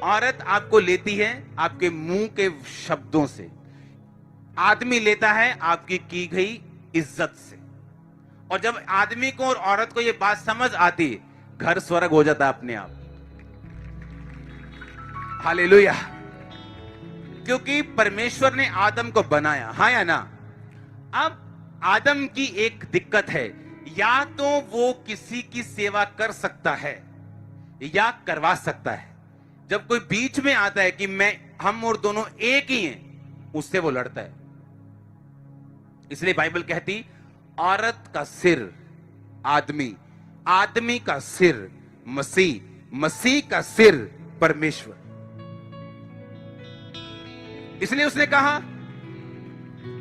औरत आपको लेती है आपके मुंह के शब्दों से, आदमी लेता है आपकी की गई इज्जत से। और जब आदमी को और औरत को यह बात समझ आती, घर स्वर्ग हो जाता अपने आप। हालेलुया। क्योंकि परमेश्वर ने आदम को बनाया, हाँ या ना। अब आदम की एक दिक्कत है, या तो वो किसी की सेवा कर सकता है या करवा सकता है। जब कोई बीच में आता है कि हम और दोनों एक ही हैं, उससे वो लड़ता है। इसलिए बाइबल कहती, औरत का सिर आदमी, आदमी का सिर मसीह, मसीह का सिर परमेश्वर। इसलिए उसने कहा,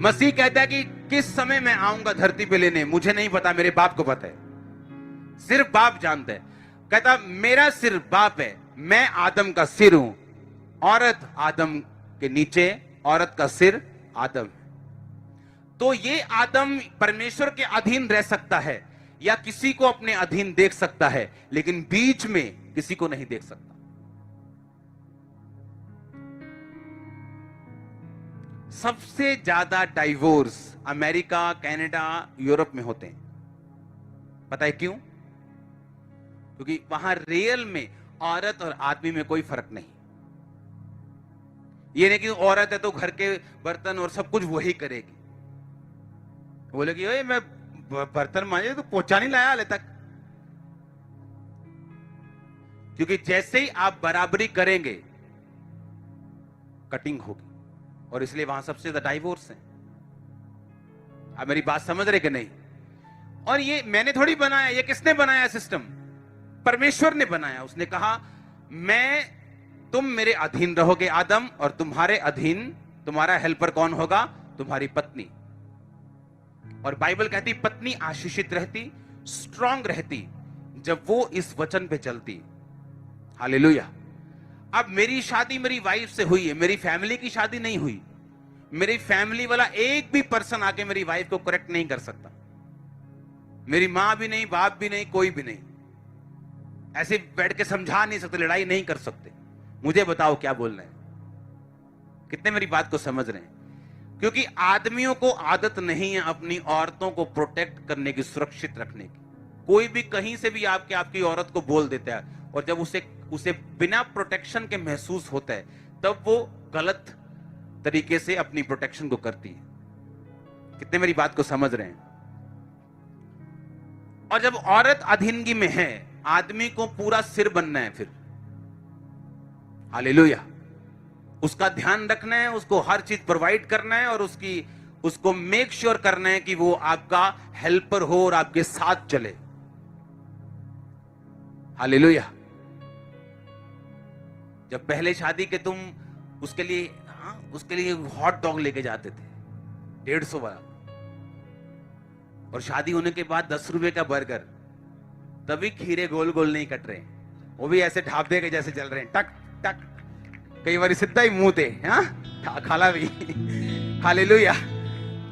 मसीह कहता है कि किस समय मैं आऊंगा धरती पे लेने, मुझे नहीं पता, मेरे बाप को पता है। सिर्फ बाप जानता है। कहता मेरा सिर बाप है, मैं आदम का सिर हूं, औरत आदम के नीचे, औरत का सिर आदम है। तो ये आदम परमेश्वर के अधीन रह सकता है या किसी को अपने अधीन देख सकता है, लेकिन बीच में किसी को नहीं देख सकता। सबसे ज्यादा डाइवोर्स अमेरिका, कनाडा, यूरोप में होते हैं। पता है क्यों? क्योंकि वहां रियल में औरत और आदमी में कोई फर्क नहीं। ये नहीं कि औरत है तो घर के बर्तन और सब कुछ वही करेगी। बोलेगी ओए मैं बर्तन मांजे तो पोछा नहीं लाया हाले तक। क्योंकि जैसे ही आप बराबरी करेंगे, कटिंग होगी। और इसलिए वहां सबसे ज्यादा डाइवोर्स है। आप मेरी बात समझ रहे कि नहीं? और ये मैंने थोड़ी बनाया, ये किसने बनाया सिस्टम? परमेश्वर ने बनाया। उसने कहा तुम मेरे अधीन रहोगे आदम, और तुम्हारे अधीन तुम्हारा हेल्पर कौन होगा? तुम्हारी पत्नी। और बाइबल कहती पत्नी आशीषित रहती, स्ट्रांग रहती, जब वो इस वचन पे चलती। हालेलुया। अब मेरी शादी मेरी वाइफ से हुई है, मेरी फैमिली की शादी नहीं हुई। मेरी फैमिली वाला एक भी पर्सन आके मेरी वाइफ को करेक्ट नहीं कर सकता। मेरी मां भी नहीं, बाप भी नहीं, कोई भी नहीं। ऐसे बैठ के समझा नहीं सकते, लड़ाई नहीं कर सकते। मुझे बताओ क्या बोलना है? कितने मेरी बात को समझ रहे हैं? क्योंकि आदमियों को आदत नहीं है अपनी औरतों को प्रोटेक्ट करने की, सुरक्षित रखने की। कोई भी कहीं से भी आपकी औरत को बोल देता है, और जब उसे बिना प्रोटेक्शन के महसूस होता है, तब वो गलत तरीके से अपनी प्रोटेक्शन को करती है। कितने मेरी बात को समझ रहे हैं? और जब औरत अधीनगी में है, आदमी को पूरा सिर बनना है फिर। हालेलुया। उसका ध्यान रखना है, उसको हर चीज प्रोवाइड करना है, और उसको मेक श्योर करना है कि वो आपका हेल्पर हो और आपके साथ चले। हालेलुया। जब पहले शादी के तुम उसके लिए हॉट डॉग लेके जाते थे 150 वाला, और शादी होने के बाद 10 रुपए का बर्गर, तभी खीरे गोल गोल नहीं कट रहे, वो भी ऐसे ढाबे के जैसे चल रहे हैं, टक टक, कई बार सीधा ही मुंह थे। खाला भी। हालेलुया।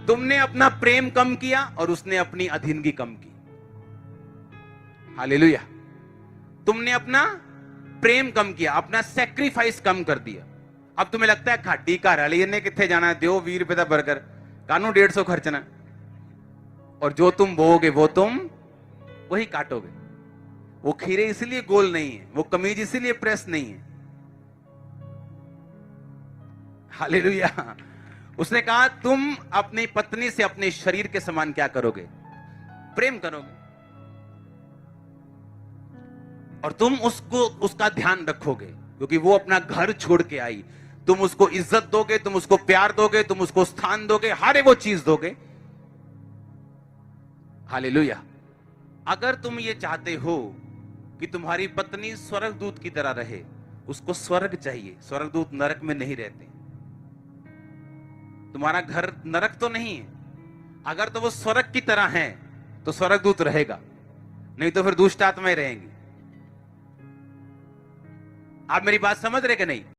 तुमने अपना प्रेम कम किया और उसने अपनी अधीनगी कम की। हालेलुया। तुमने अपना प्रेम कम किया, अपना सैक्रिफाइस कम कर दिया। अब तुम्हें लगता है खाटी घर वाली ने कितने जाना है, दो 20 रुपए का बर्गर, कानू 150 खर्चना, और जो तुम बोओगे वो तुम वही काटोगे। वो खीरे इसलिए गोल नहीं है, वो कमीज इसलिए प्रेस नहीं है। हालेलुया। उसने कहा तुम अपनी पत्नी से अपने शरीर के समान क्या करोगे? प्रेम करोगे, और तुम उसका ध्यान रखोगे, क्योंकि वो अपना घर छोड़ के आई। तुम उसको इज्जत दोगे, तुम उसको प्यार दोगे, तुम उसको स्थान दोगे, हर वो चीज दोगे। हालेलुया। अगर तुम ये चाहते हो कि तुम्हारी पत्नी स्वर्गदूत की तरह रहे, उसको स्वर्ग चाहिए। स्वर्गदूत नरक में नहीं रहते। तुम्हारा घर नरक तो नहीं है। अगर तो वो स्वर्ग की तरह है तो स्वर्गदूत रहेगा, नहीं तो फिर दुष्ट आत्माएं रहेंगी। आप मेरी बात समझ रहे कि नहीं?